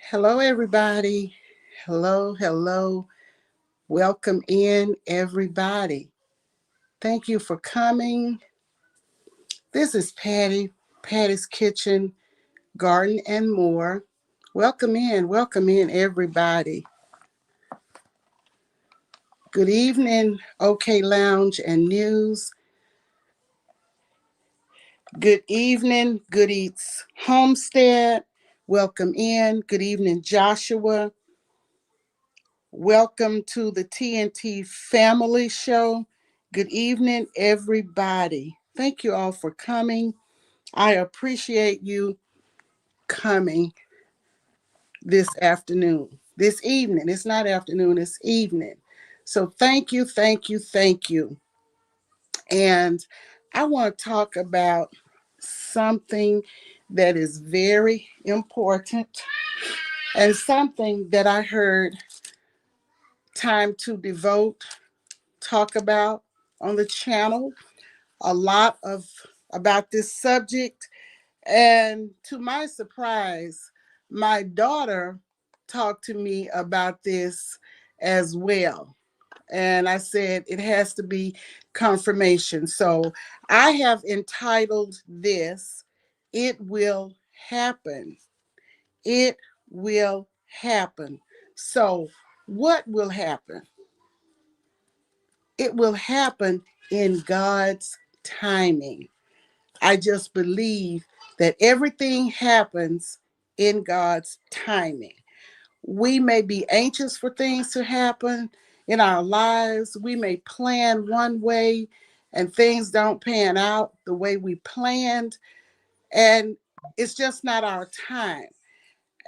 Hello, everybody. Hello, hello. Welcome in, everybody. Thank you for coming. This is Patty's Kitchen, Garden, and More. Welcome in, everybody. Good evening, OK Lounge and News. Good evening, Good Eats Homestead. Welcome in. Good evening, Joshua. Welcome to the TNT Family Show. Good evening, everybody. Thank you all for coming. I appreciate you coming this afternoon, this evening. It's not afternoon, it's evening. So thank you, thank you, thank you. And I want to talk about something that is very important and something that I heard Time to Devote talk about on the channel a lot of about this subject, and to my surprise my daughter talked to me about this as well, and I said it has to be confirmation. So I have entitled this, It Will Happen. It will happen. So what will happen? It will happen in God's timing. I just believe that everything happens in God's timing. We may be anxious for things to happen in our lives. We may plan one way and things don't pan out the way we planned, and it's just not our time.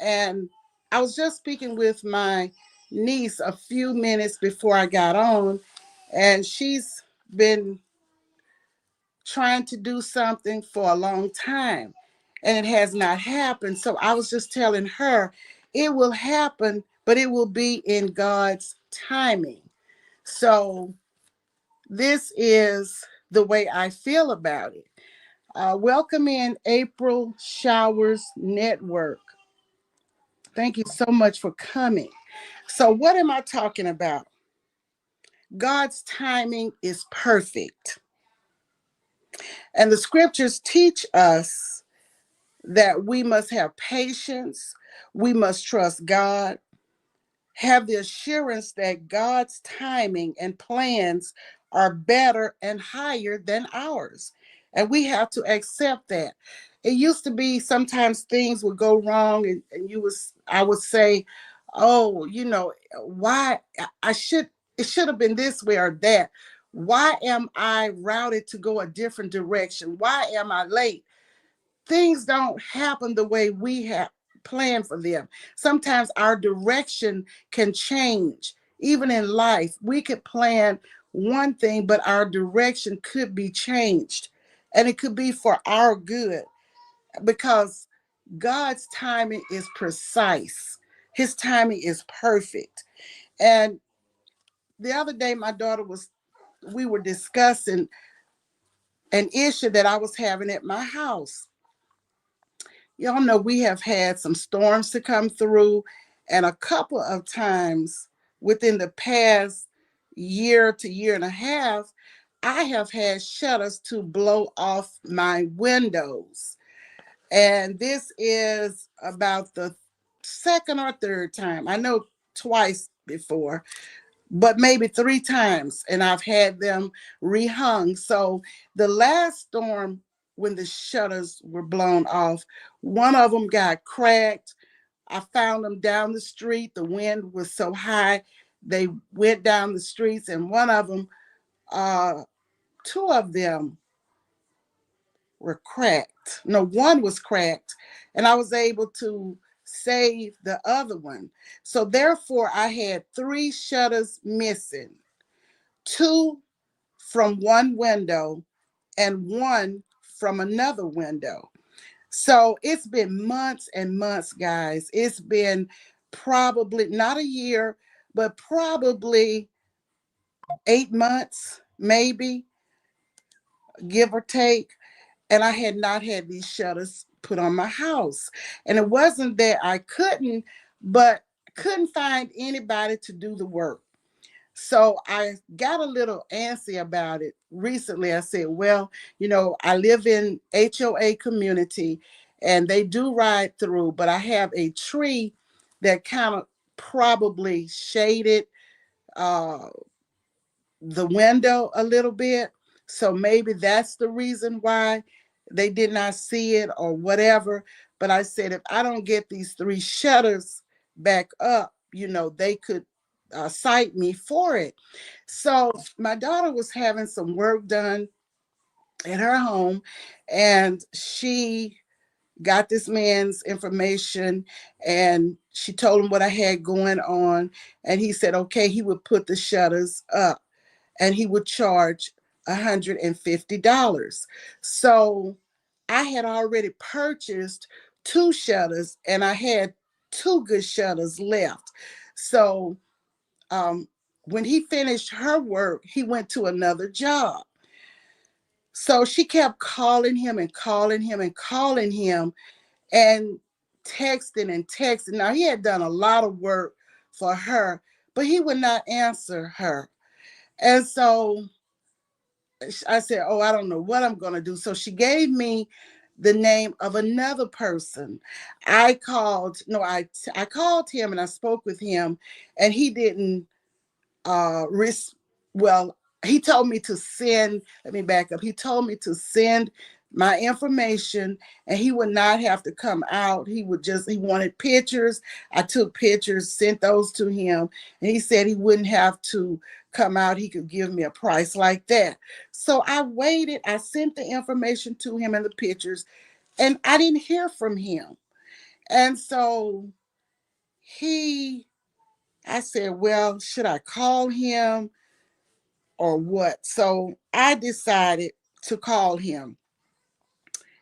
And I was just speaking with my niece a few minutes before I got on, and she's been trying to do something for a long time and it has not happened. So I was just telling her it will happen, but it will be in God's timing. So this is the way I feel about it. Welcome in April Showers Network. Thank you so much for coming. So, what am I talking about? God's timing is perfect. And the scriptures teach us that we must have patience, we must trust God, have the assurance that God's timing and plans are better and higher than ours. And we have to accept that. It used to be sometimes things would go wrong and I would say, oh, why I should it should have been this way or that. Why am I routed to go a different direction? Why am I late? Things don't happen the way we have planned for them. Sometimes our direction can change. Even in life, we could plan one thing, but our direction could be changed. And it could be for our good because God's timing is precise. His timing is perfect. And the other day, we were discussing an issue that I was having at my house. Y'all know we have had some storms to come through, and a couple of times within the past year to year and a half, I have had shutters to blow off my windows. And this is about the second or third time. I know twice before, but maybe three times, and I've had them rehung. So the last storm, when the shutters were blown off, one of them got cracked. I found them down the street. The wind was so high, they went down the streets, and one of them, two of them were cracked. No, one was cracked, and I was able to save the other one. So therefore, I had three shutters missing, two from one window and one from another window. So it's been months and months, guys. It's been probably not a year, but probably 8 months, maybe, give or take. And I had not had these shutters put on my house. And it wasn't that I couldn't but couldn't find anybody to do the work. So I got a little antsy about it recently. I said, well, I live in HOA community and they do ride through, but I have a tree that kind of probably shaded uh, the window a little bit. So maybe that's the reason why they did not see it or whatever. But I said, if I don't get these three shutters back up, they could cite me for it. So my daughter was having some work done at her home, and she got this man's information, and she told him what I had going on. And he said, okay, he would put the shutters up and he would charge $150. So I had already purchased two shutters and I had two good shutters left. So um, when he finished her work, he went to another job. So she kept calling him and calling him and calling him and texting and texting. Now, he had done a lot of work for her, but he would not answer her. And so I said, oh, I don't know what I'm going to do. So she gave me the name of another person. I called him and I spoke with him, and he didn't well, he told me to send, let me back up. He told me to send my information and he would not have to come out. He wanted pictures. I took pictures, sent those to him, and he said he wouldn't have to come out. He could give me a price like that. So I waited. I sent the information to him and the pictures, and I didn't hear from him. And so I said, well, should I call him or what? So I decided to call him.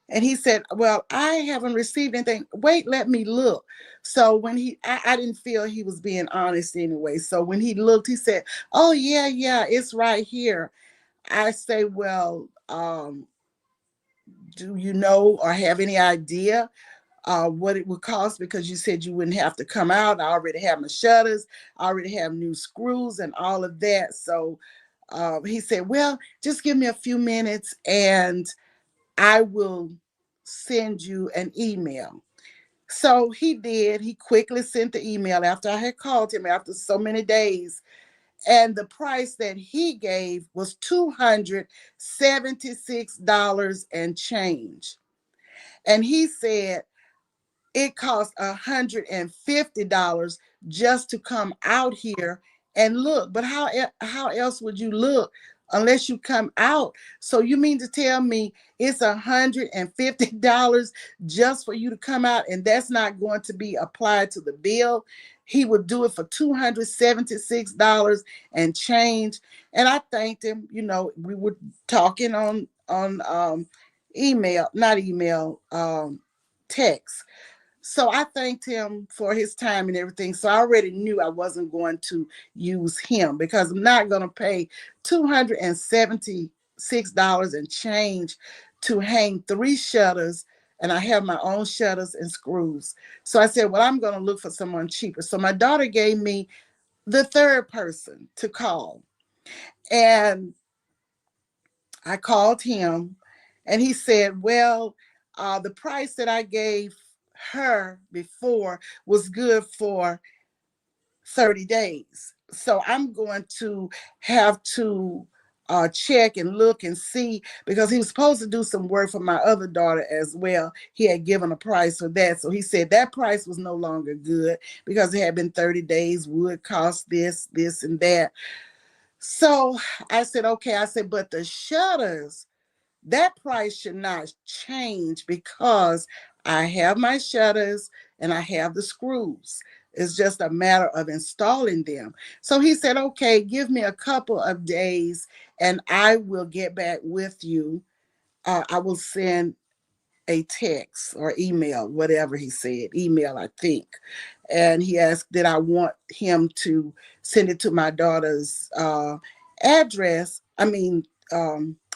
And he said, well, I haven't received anything. Wait, let me look. So when I didn't feel he was being honest anyway. So when he looked, he said, oh, yeah, it's right here. I say, well, do you know or have any idea what it would cost? Because you said you wouldn't have to come out. I already have my shutters. I already have new screws and all of that. So he said, well, just give me a few minutes and I will send you an email. So he did. He quickly sent the email after I had called him after so many days. And the price that he gave was $276 and change. And he said, it costs $150 just to come out here and look. But how else would you look unless you come out? So you mean to tell me it's $150 just for you to come out, and that's not going to be applied to the bill? He would do it for $276 and change. And I thanked him. We were talking on email, not email, text. So I thanked him for his time and everything. So I already knew I wasn't going to use him because I'm not going to pay $276 and change to hang three shutters. And I have my own shutters and screws. So I said, well, I'm going to look for someone cheaper. So my daughter gave me the third person to call. And I called him and he said, well, the price that I gave her before was good for 30 days. So I'm going to have to check and look and see, because he was supposed to do some work for my other daughter as well. He had given a price for that. So he said that price was no longer good because it had been 30 days, would cost this, and that. So I said, okay. I said, but the shutters, that price should not change because I have my shutters and I have the screws. It's just a matter of installing them. So he said, okay, give me a couple of days and I will get back with you. I will send a text or email, whatever he said, email, I think. And he asked, did I want him to send it to my daughter's address?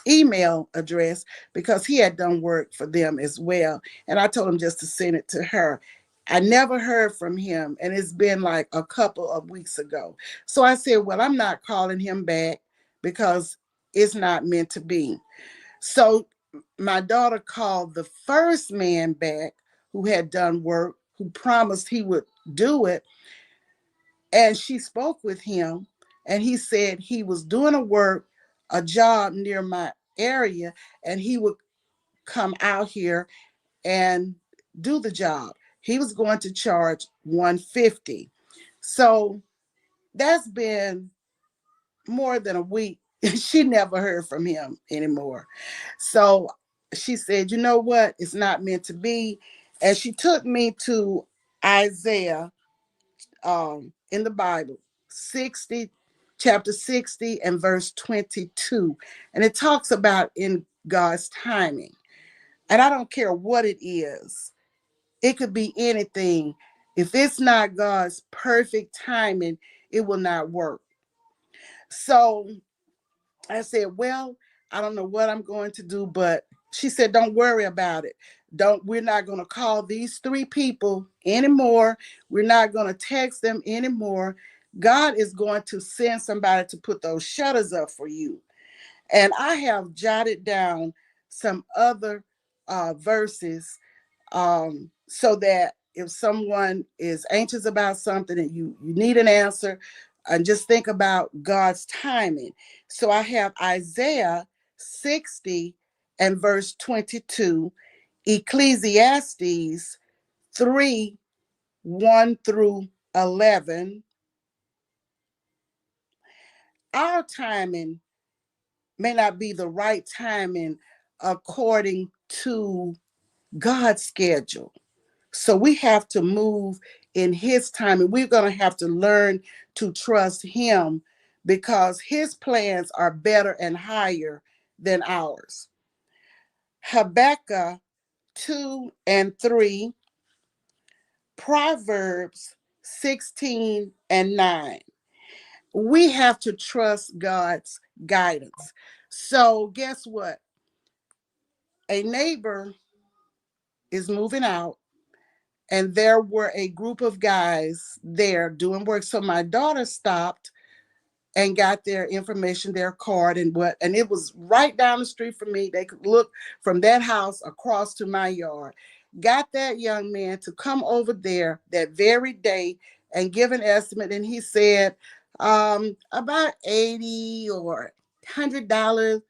Email address, because he had done work for them as well. And I told him just to send it to her. I never heard from him, and it's been like a couple of weeks ago. So I said, well, I'm not calling him back because it's not meant to be. So my daughter called the first man back who had done work, who promised he would do it. And she spoke with him, and he said he was doing a job near my area, and he would come out here and do the job. He was going to charge 150. So that's been more than a week. She never heard from him anymore. So she said, you know what? It's not meant to be. And she took me to Isaiah in the Bible, 60, chapter 60 and verse 22. And it talks about in God's timing. And I don't care what it is. It could be anything. If it's not God's perfect timing, it will not work. So I said, well, I don't know what I'm going to do, but she said, don't worry about it. We're not going to call these three people anymore. We're not going to text them anymore. God is going to send somebody to put those shutters up for you. And I have jotted down some other verses so that if someone is anxious about something and you need an answer, and just think about God's timing. So I have Isaiah 60 and verse 22, Ecclesiastes 3, 1 through 11. Our timing may not be the right timing according to God's schedule. So we have to move in his time, and we're going to have to learn to trust him because his plans are better and higher than ours. Habakkuk 2 and 3, Proverbs 16 and 9. We have to trust God's guidance. So guess what? A neighbor is moving out, and there were a group of guys there doing work. So my daughter stopped and got their information, their card, and it was right down the street from me. They could look from that house across to my yard. Got that young man to come over there that very day and give an estimate, and he said about 80 or $100.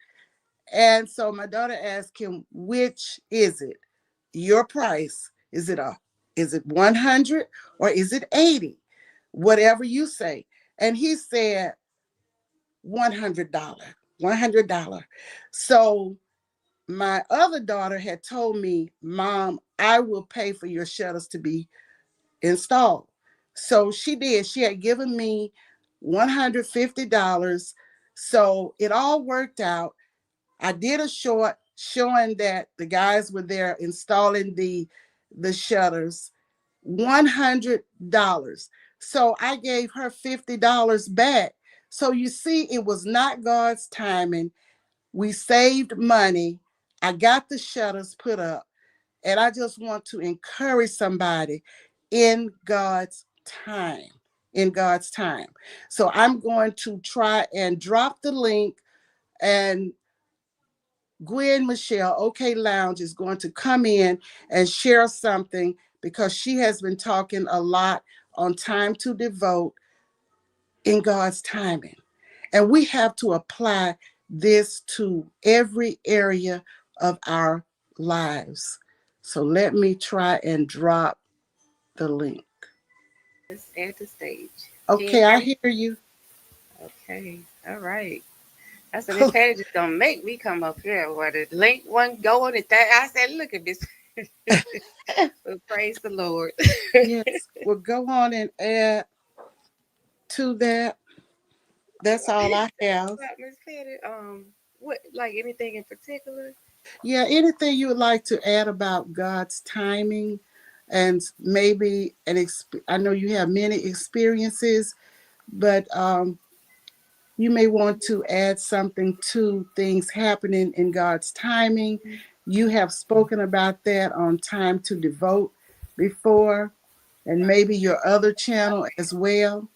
And so my daughter asked him, which is it? Your price? Is it 100 or is it 80? Whatever you say. And he said $100. $100. So my other daughter had told me, Mom, I will pay for your shutters to be installed. So she did. She had given me $150. So it all worked out. I did a short showing that the guys were there installing the shutters, $100. So I gave her $50 back. So you see, it was not God's timing. We saved money. I got the shutters put up, and I just want to encourage somebody in God's time. In God's time. So I'm going to try and drop the link, and Gwen Michelle, OK Lounge, is going to come in and share something because she has been talking a lot on time to devote in God's timing. And we have to apply this to every area of our lives. So let me try and drop the link. At the stage. Can you Okay, hear I me? hear you. Okay. All right. I said, Miss Patty just gonna make me come up here where the link one going and that. I said, look at this. Well, praise the Lord. Yes, we'll go on and add to that. That's all I have. Miss Patty, what like anything in particular? Yeah, anything you would like to add about God's timing, and maybe I know you have many experiences, but you may want to add something to things happening in God's timing. You have spoken about that on time to devote before. and maybe your other channel as well.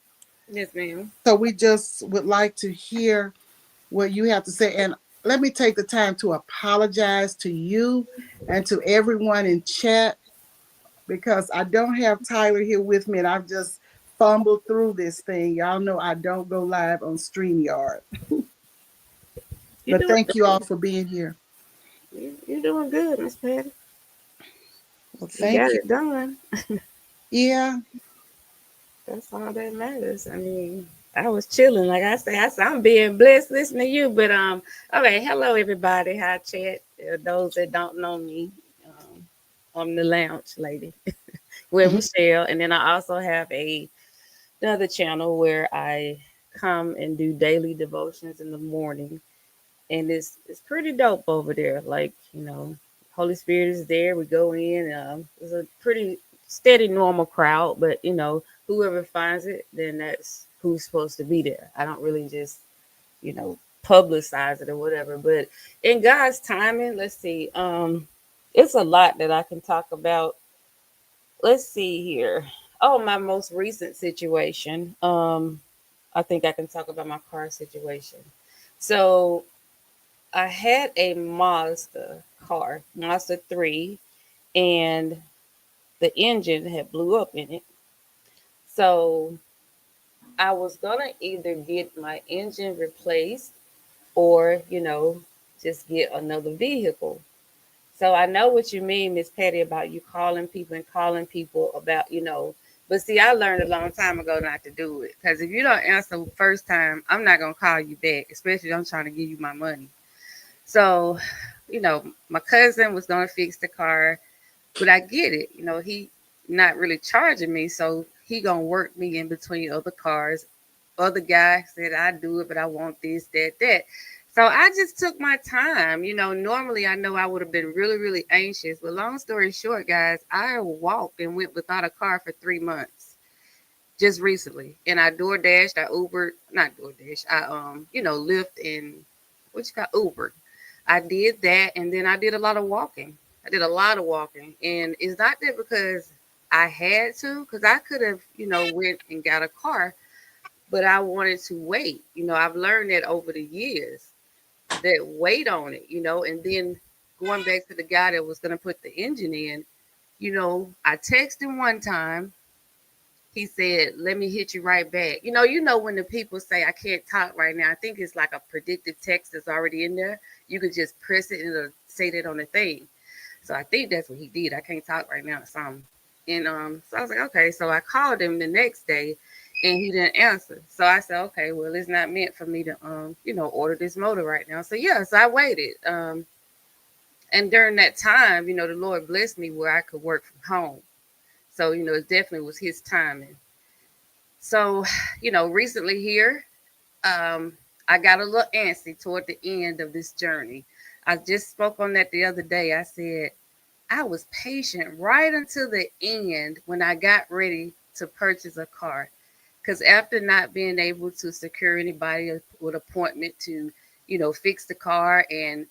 Yes, ma'am. So we just would like to hear what you have to say. And let me take the time to apologize to you and to everyone in chat because I don't have Tyler here with me and I've just fumbled through this thing. Y'all know I don't go live on StreamYard. You're But doing thank you all good. for being here. You're doing good, Miss Patty. Well, You thank got you. it done. Yeah. That's all that matters. I mean, I was chilling, like I say, I'm being blessed listening to you. But okay, hello everybody. Hi, chat. Those that don't know me, I'm the lounge lady with Mhm. Michelle, and then I also have another channel where I come and do daily devotions in the morning, and it's pretty dope over there. Like Holy Spirit is there. We go in. It's a pretty steady, normal crowd, but whoever finds it, then that's who's supposed to be there. I don't really just publicize it or whatever. But in God's timing, let's see. It's a lot that I can talk about. Let's see here. Oh, my most recent situation. I think I can talk about my car situation. So I had a Mazda car, Mazda 3, and the engine had blew up in it. So I was gonna either get my engine replaced or, just get another vehicle. So I know what you mean, Miss Patty, about you calling people and calling people about, but see, I learned a long time ago not to do it. Because if you don't answer the first time, I'm not gonna call you back, especially if I'm trying to give you my money. So, my cousin was gonna fix the car, but I get it. He not really charging me, so he gonna work me in between other cars. Other guy said I do it, but I want this, that, that. So I just took my time. Normally I know I would have been really, really anxious. But long story short, guys, I walked and went without a car for 3 months just recently. And I door dashed, I Ubered, not door dash, I Lyft and what you got Uber. I did that and then I did a lot of walking. I did a lot of walking. And it's not that because I had to, because I could have, went and got a car, but I wanted to wait. I've learned that over the years that wait on it, and then going back to the guy that was gonna put the engine in, I texted him one time. He said, "Let me hit you right back." When the people say I can't talk right now, I think it's like a predictive text that's already in there. You could just press it and it'll say that on the thing. So I think that's what he did. I can't talk right now or something. And so I was like, okay. So I called him the next day and he didn't answer. So I said, okay, well, it's not meant for me to order this motor right now. So yeah, so I waited. And during that time, the Lord blessed me where I could work from home. So, it definitely was his timing. So, recently here, I got a little antsy toward the end of this journey. I just spoke on that the other day. I said, I was patient right until the end when I got ready to purchase a car. Because after not being able to secure anybody with appointment to, fix the car, and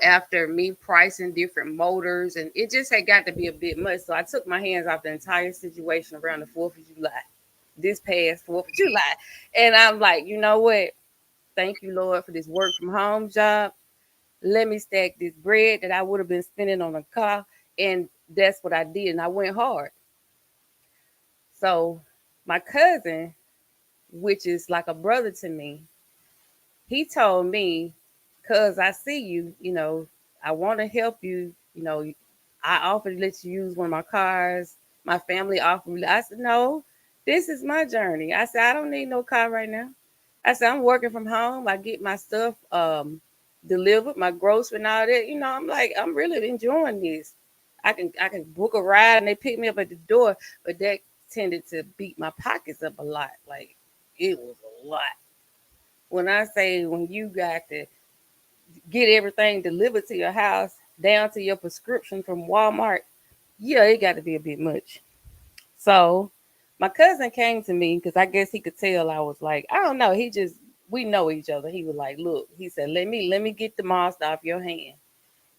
after me pricing different motors, and it just had got to be a bit much. So I took my hands off the entire situation around the 4th of July, this past 4th of July. And I'm like, you know what? Thank you, Lord, for this work from home job. Let me stack this bread that I would have been spending on a car. And that's what I did. And I went hard. So my cousin, which is like a brother to me, he told me, cuz I see you, I want to help you, I offered to let you use one of my cars. My family offered me. I said, no, this is my journey. I said, I don't need no car right now. I said, I'm working from home. I get my stuff delivered, my grocery and all that. I'm like, I'm really enjoying this. I can book a ride and they pick me up at the door, but that tended to beat my pockets up a lot. Like it was a lot. When I say when you got to get everything delivered to your house down to your prescription from Walmart, yeah, it got to be a bit much. So my cousin came to me because I guess he could tell I was like, I don't know. He just we know each other. He was like, look, he said, let me get the Mazda off your hand,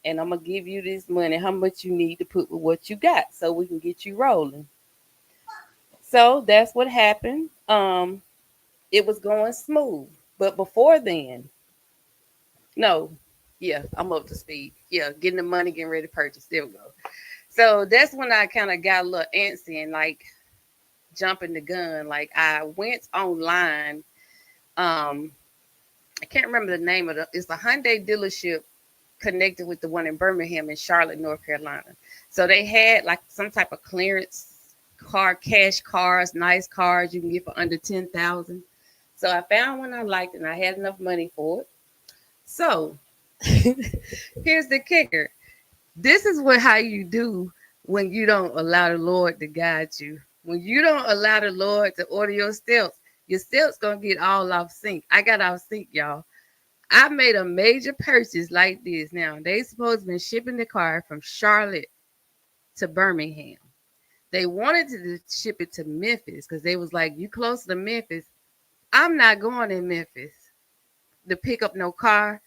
and I'm gonna give you this money. How much you need to put with what you got so we can get you rolling. So that's what happened. It was going smooth. But before then, no, yeah, I'm up to speed. Yeah, getting the money, getting ready to purchase. There we go. So that's when I kind of got a little antsy and like jumping the gun. Like I went online. Um, I can't remember the name of it. It's a Hyundai dealership connected with the one in Birmingham in Charlotte, North Carolina. So they had like some type of clearance car, cash cars, nice cars you can get for under 10,000. So I found one I liked and I had enough money for it. So here's the kicker. This is what how you do when you don't allow the Lord to guide you. When you don't allow the Lord to order your steps gonna get all off sync. I got off sync, y'all. I made a major purchase like this. Now they supposed to be shipping the car from Charlotte to Birmingham. They wanted to ship it to Memphis because they was like, "You close to Memphis? I'm not going in Memphis to pick up no car,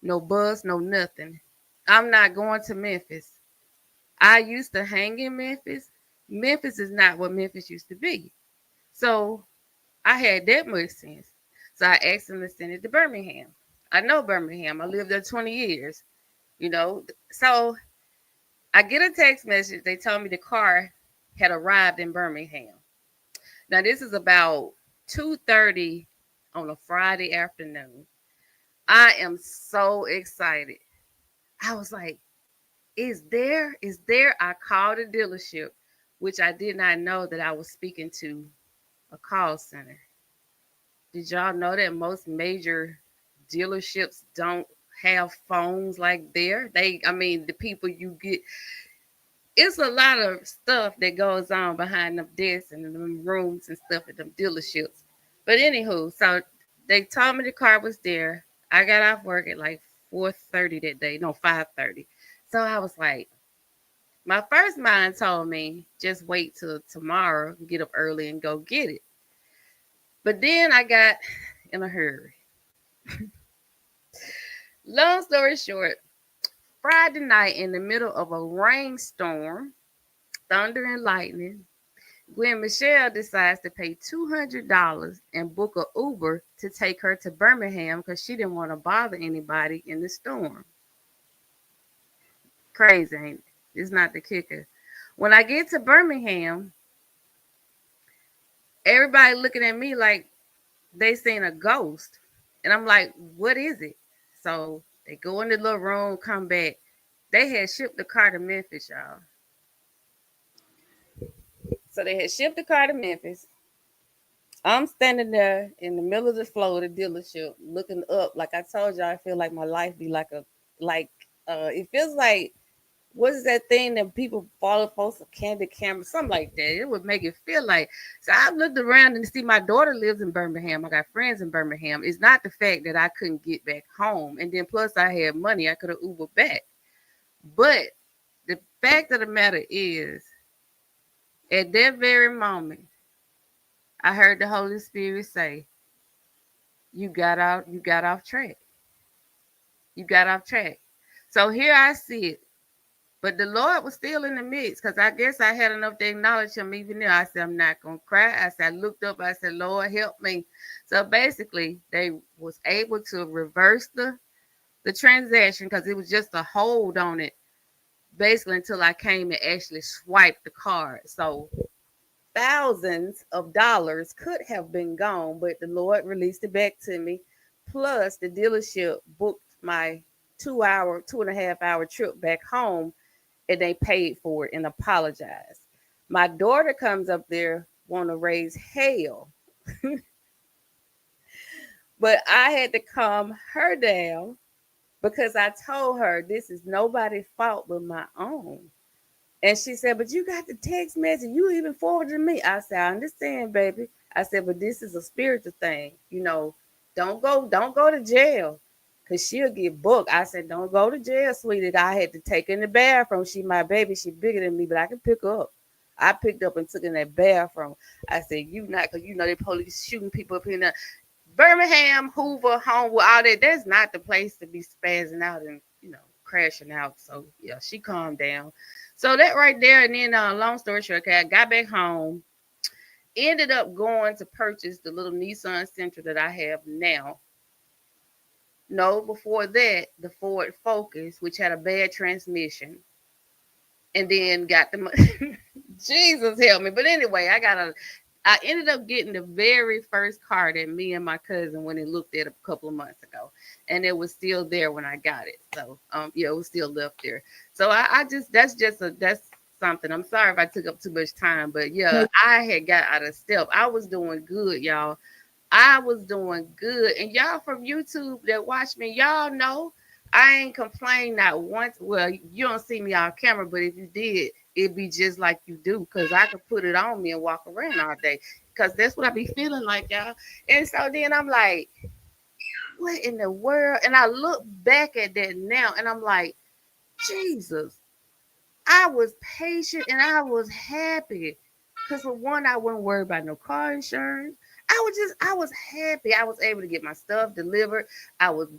no bus, no nothing. I'm not going to Memphis. I used to hang in Memphis. Memphis is not what Memphis used to be. So I had that much sense. So I asked them to send it to Birmingham. I know Birmingham. I lived there 20 years, you know. So I get a text message. They told me the car had arrived in Birmingham. Now this is about 2:30 on a Friday afternoon. I am so excited. I was like, is there? Is there? I called a dealership, which I did not know that I was speaking to a call center. Did y'all know that most major dealerships don't have phones like there? I mean, the people you get, it's a lot of stuff that goes on behind them desks and them rooms and stuff at them dealerships. But anywho, so they told me the car was there. I got off work at like 4:30 that day, no 5:30. So I was like, my first mind told me just wait till tomorrow, get up early and go get it. But then I got in a hurry. Long story short, Friday night in the middle of a rainstorm, thunder and lightning, Gwen Michelle decides to pay $200 and book a Uber to take her to Birmingham because she didn't want to bother anybody in the storm. Crazy, ain't it? It's not the kicker. When I get to Birmingham, everybody looking at me like they seen a ghost. And I'm like, what is it? So they go in the little room, come back. They had shipped the car to Memphis, y'all. So they had shipped the car to Memphis. I'm standing there in the middle of the floor of the dealership, looking up. Like I told you, I feel like my life be like like it feels like what is that thing that people follow post a candid camera, something like that. It would make it feel like. So I looked around and see my daughter lives in Birmingham. I got friends in Birmingham. It's not the fact that I couldn't get back home, and then plus I had money, I could have Ubered back. But the fact of the matter is, at that very moment, I heard the Holy Spirit say, you got off track. You got off track. So here I sit. But the Lord was still in the midst because I guess I had enough to acknowledge him even there. I said, I'm not going to cry. I said, I looked up. I said, Lord, help me. So basically, they was able to reverse the transaction because it was just a hold on it basically until I came and actually swiped the card. So thousands of dollars could have been gone, but the Lord released it back to me. Plus, the dealership booked my 2 hour, 2.5 hour trip back home, and they paid for it and apologized. My daughter comes up there, want to raise hell, but I had to calm her down because I told her this is nobody's fault but my own. And she said, but you got the text message. You even forwarded to me. I said, I understand, baby. I said, but this is a spiritual thing. Don't go to jail. Cause she'll get booked. I said, don't go to jail, sweetie. I had to take her in the bathroom. She my baby. She bigger than me, but I can pick her up. I picked up and took her in that bathroom. I said, you not, cause the police shooting people up in there. Birmingham, Hoover, Homewood, all that. That's not the place to be spazzing out and crashing out. So yeah, she calmed down. So that right there, and then long story short, okay, I got back home Ended up going to purchase the little Nissan Sentra that I have now. No, before that, the Ford Focus, which had a bad transmission, and then got the Jesus help me. But anyway, I ended up getting the very first car that me and my cousin went and looked at a couple of months ago, and it was still there when I got it. So yeah, it was still left there. So I just that's something. I'm sorry if I took up too much time, but yeah, No, I had got out of step. I was doing good, y'all. I was doing good. And y'all from YouTube that watch me, y'all know I ain't complain not once. Well, you don't see me on camera, but if you did, it'd be just like you do, because I could put it on me and walk around all day. Because that's what I be feeling like, y'all. And so then I'm like, what in the world? And I look back at that now and I'm like, Jesus, I was patient and I was happy. Cause for one, I wasn't worried about no car insurance. I was happy. I was able to get my stuff delivered.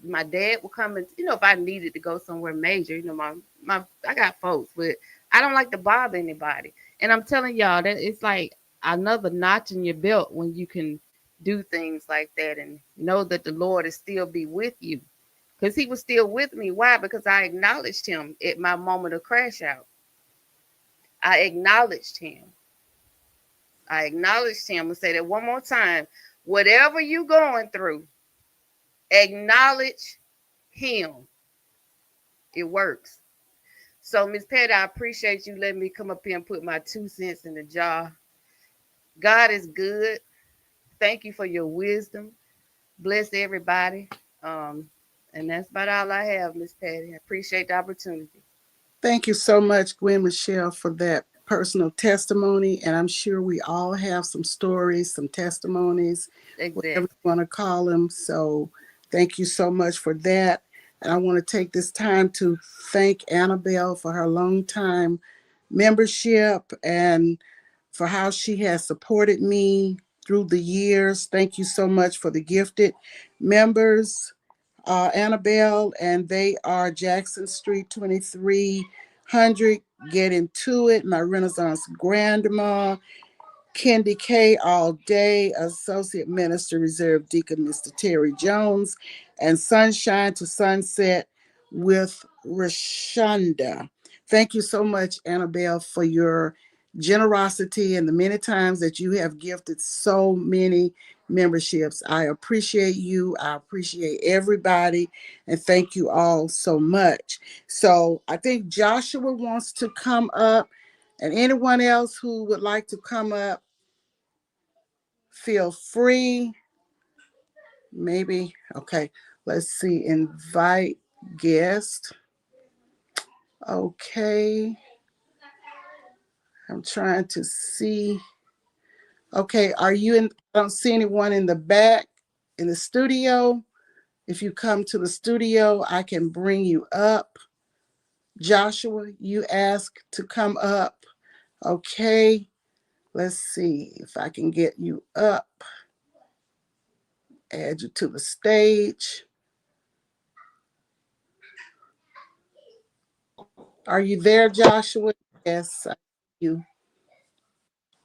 My dad would come and, if I needed to go somewhere major, I got folks, but I don't like to bother anybody. And I'm telling y'all that it's like another notch in your belt when you can do things like that and know that the Lord is still be with you. Cause he was still with me. Why? Because I acknowledged him at my moment of crash out. I acknowledged him. I acknowledged him and say that one more time. Whatever you going through, acknowledge him. It works. So, Miss Patty, I appreciate you letting me come up here and put my 2 cents in the jar. God is good. Thank you for your wisdom. Bless everybody. Um, and that's about all I have, Miss Patty. I appreciate the opportunity. thank you so much, Gwen Michelle, for that personal testimony. And I'm sure we all have some stories, some testimonies, whatever Exactly. you want to call them. So thank you so much for that. And I want to take this time to thank Annabelle for her long time membership and for how she has supported me through the years. Thank you so much for the gifted members, Annabelle, and they are Jackson Street 2300. Get into it. My Renaissance grandma, Kendi K. All Day, Associate Minister, Reserve Deacon Mr. Terry Jones, and Sunshine to Sunset with Rashonda. Thank you so much, Annabelle, for your generosity and the many times that you have gifted so many memberships. I appreciate you. I appreciate everybody. And thank you all so much. So I think Joshua wants to come up, and anyone else who would like to come up, feel free. Maybe, okay, let's see, invite guest. Okay, I'm trying to see. Okay, are you in? I don't see anyone in the back in the studio. If you come to the studio, I can bring you up. Joshua, you asked to come up. Okay, let's see if I can get you up, add you to the stage. Are you there, Joshua? Yes, I see you.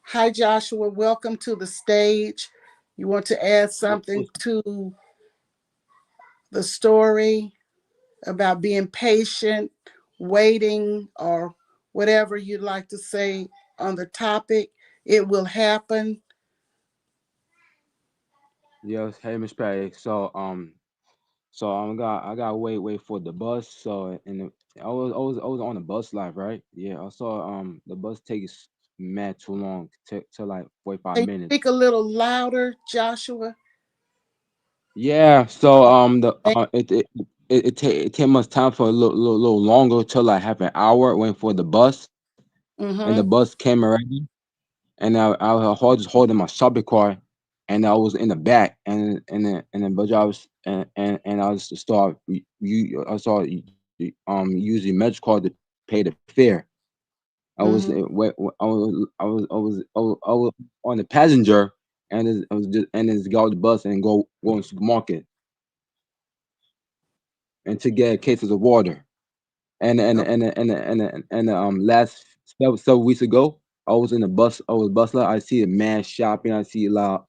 Hi, Joshua. Welcome to the stage. You want to add something What's to the story about being patient, waiting, or whatever you'd like to say on the topic? It will happen. yes? Hey, Miss Patty. So I got to wait for the bus. So and I was on the bus life, right? Yeah. I saw the bus takes mad too long to like 45 Can you speak minutes. a little louder, Joshua? Yeah. So Oh, the it take much time for a little longer till like half an hour waiting for the bus, and the mm-hmm. bus came already. And I was just holding my shopping cart, and I was in the back, and then but I was and I was to start you I saw using Metro card to pay the fare. Mm-hmm. I was on the passenger, and I was just and then go to the bus and go in the supermarket and to get cases of water. And Oh, last several weeks ago, I was in the bus. I was bustler. I see a man shopping. I see a lot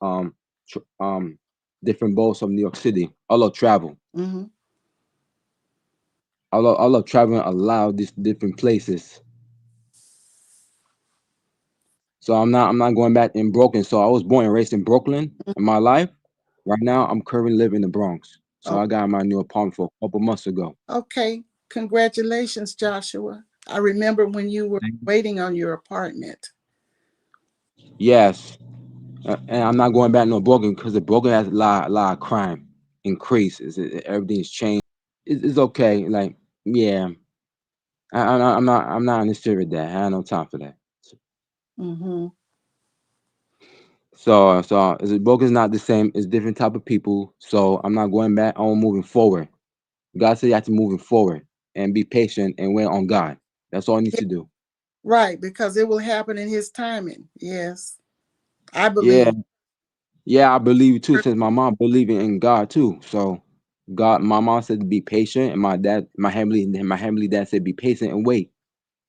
different boats from New York City. I love travel. Mm-hmm. I love traveling a lot of these different places. So I'm not going back in Brooklyn. So I was born and raised in Brooklyn in my life. Right now I'm currently living in the Bronx. So Oh, I got my new apartment for a couple months ago. okay. Congratulations, Joshua. I remember when you were waiting on your apartment. Yes. And I'm not going back no Brooklyn because the Brooklyn has a lot of crime increases. Everything's changed. It's okay. Like, yeah. I'm not interested with that. I have no time for that. Mm-hmm. So is it Brooklyn's not the same. It's different type of people. So I'm not going back. I'm moving forward. God said you have to moving forward and be patient and wait on God. That's all I need Yeah, to do. right, because it will happen in his timing. Yes, I Yeah, believe. yeah, I believe too. Since my mom believing in God too. So God, my mom said to be patient, and my heavenly dad said be patient and wait.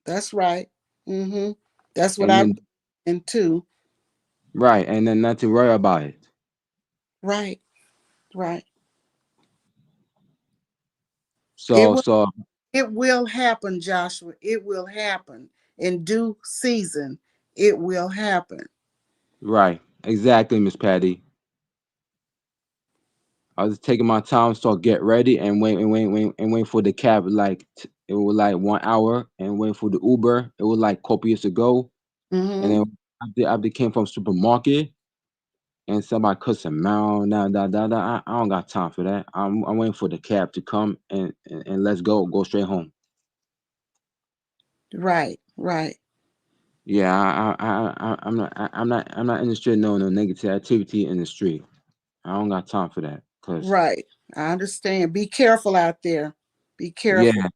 That's right. Mm-hmm. That's what And I then believe in too. right, and then not to worry about it. Right, right. It So will so it will happen, Joshua. It will happen in due season. It will happen. right, exactly, Miss Patty. I was taking my time, so get ready and wait for the cab. It was like 1 hour and wait for the Uber. It was like copious ago. And Mm-hmm. then after came from supermarket and somebody cuts a mouth, I don't got time for that. I'm waiting for the cab to come and let's go straight home. Right, right, Yeah, I'm not interested in no negative activity in the street. I don't got time for that. Cause right. I understand. Be careful out there. Be yeah, careful.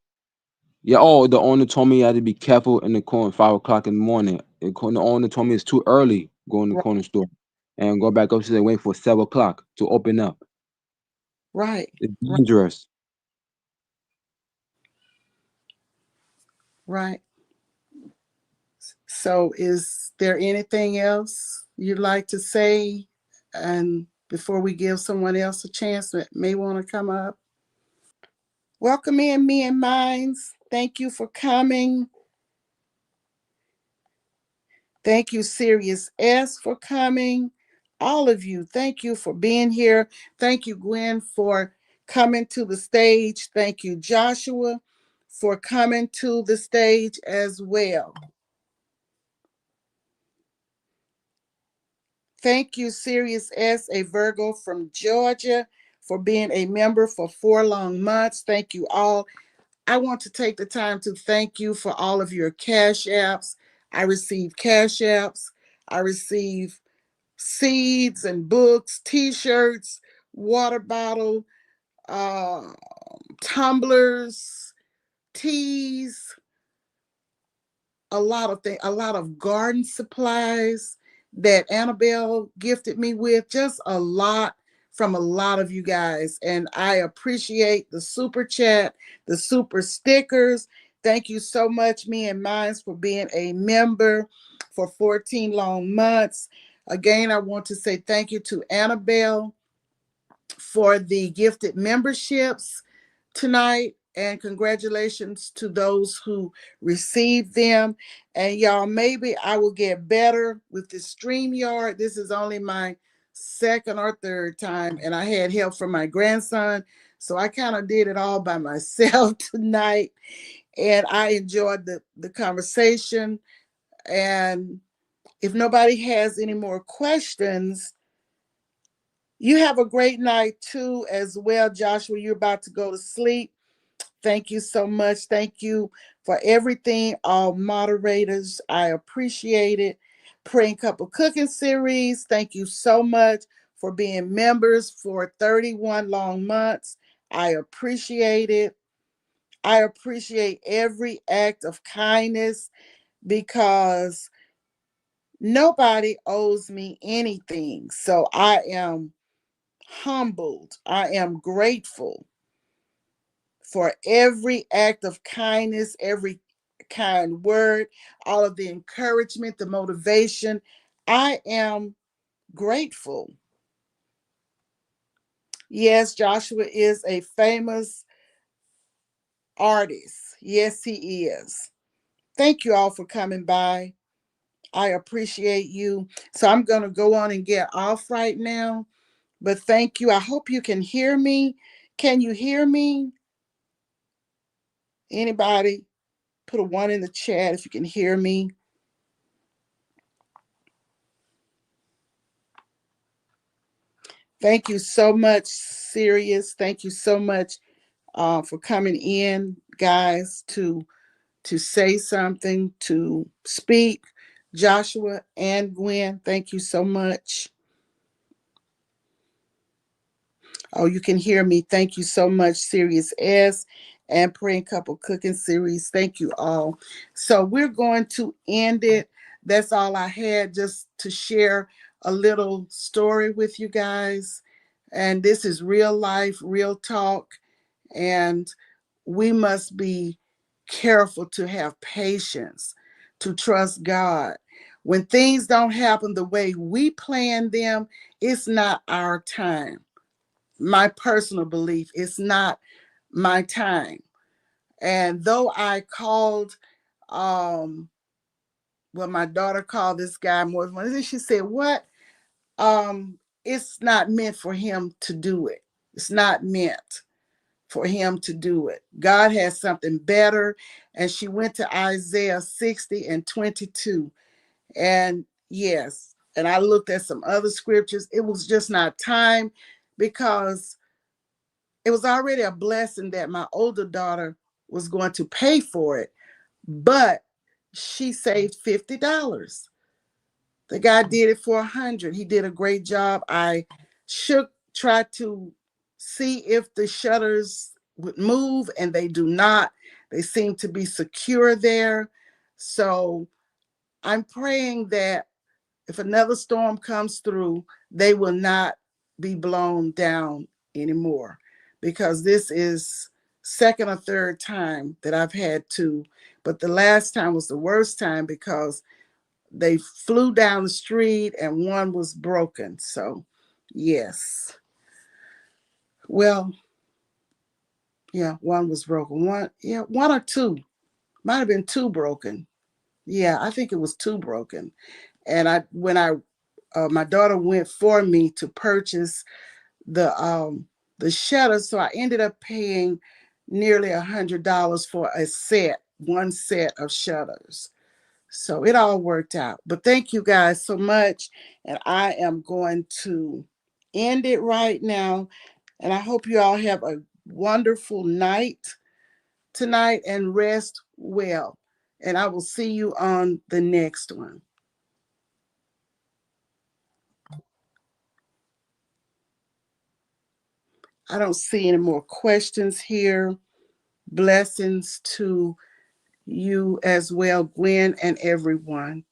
yeah. Oh, the owner told me I had to be careful in the corner 5 o'clock in the morning. The owner told me it's too early go in the Right, corner store and go back upstairs and wait for 7 o'clock to open up. right, It's right, dangerous. right. So, is there anything else you'd like to say? And before we give someone else a chance that may want to come up, welcome in Me and Minds. Thank you for coming. Thank you, Sirius S, for coming. All of you, thank you for being here. Thank you, Gwen, for coming to the stage. Thank you, Joshua, for coming to the stage as well. Thank you, Sirius S, a Virgo from Georgia, for being a member for 4 long months. Thank you all. I want to take the time to thank you for all of your cash apps. I receive cash apps. I receive seeds and books, t-shirts, water bottle, uh, tumblers, teas, a lot of things, a lot of garden supplies that Annabelle gifted me with, just a lot from a lot of you guys. And I appreciate the super chat, the super stickers. Thank you so much, Me and Minds, for being a member for 14 long months. Again, I want to say thank you to Annabelle for the gifted memberships tonight, and congratulations to those who received them. And y'all, maybe I will get better with the StreamYard. This is only my second or third time, and I had help from my grandson, so I kind of did it all by myself tonight. And I enjoyed the conversation. And if nobody has any more questions, you have a great night too, as well, Joshua. You're about to go to sleep. Thank you so much. Thank you for everything, all moderators. I appreciate it. Praying Couple Cooking Series. Thank you so much for being members for 31 long months. I appreciate it. I appreciate every act of kindness because nobody owes me anything. So I am humbled. I am grateful for every act of kindness, every kind word, all of the encouragement, the motivation. I am grateful. Yes, Joshua is a famous artist. Yes, he is. Thank you all for coming by. I appreciate you. So I'm going to go on and get off right now. But thank you. I hope you can hear me. Can you hear me? Anybody? Put a one in the chat if you can hear me. Thank you so much, Sirius. Thank you so much for coming in, guys, to say something, to speak. Joshua and Gwen, thank you so much. Oh, you can hear me. Thank you so much, Sirius S and Praying Couple Cooking Series. Thank you all. So we're going to end it. That's all I had, just to share a little story with you guys. And this is real life, real talk. And we must be careful to have patience, to trust God. When things don't happen the way we plan them, it's not our time. My personal belief, it's not my time. And though I called, well, my daughter called this guy more than once, she said, "What? It's not meant for him to do it. It's not meant for him to do it. God has something better." And she went to Isaiah 60 and 22. And yes, and I looked at some other scriptures. It was just not time, because it was already a blessing that my older daughter was going to pay for it, but she saved $50. The guy did it for $100. He did a great job. I tried to see if the shutters would move, and they do not. They seem to be secure there. So I'm praying that if another storm comes through, they will not be blown down anymore, because this is second or third time that I've had to, but the last time was the worst time because they flew down the street and one was broken. So yes, well, yeah, one was broken. One or two, might have been two broken. Yeah, I think it was two broken. And my daughter went for me to purchase the shutter, so I ended up paying nearly $100 for one set of shutters. So it all worked out. But thank you guys so much, and I am going to end it right now. And I hope you all have a wonderful night tonight and rest well. And I will see you on the next one. I don't see any more questions here. Blessings to you as well, Gwen, and everyone.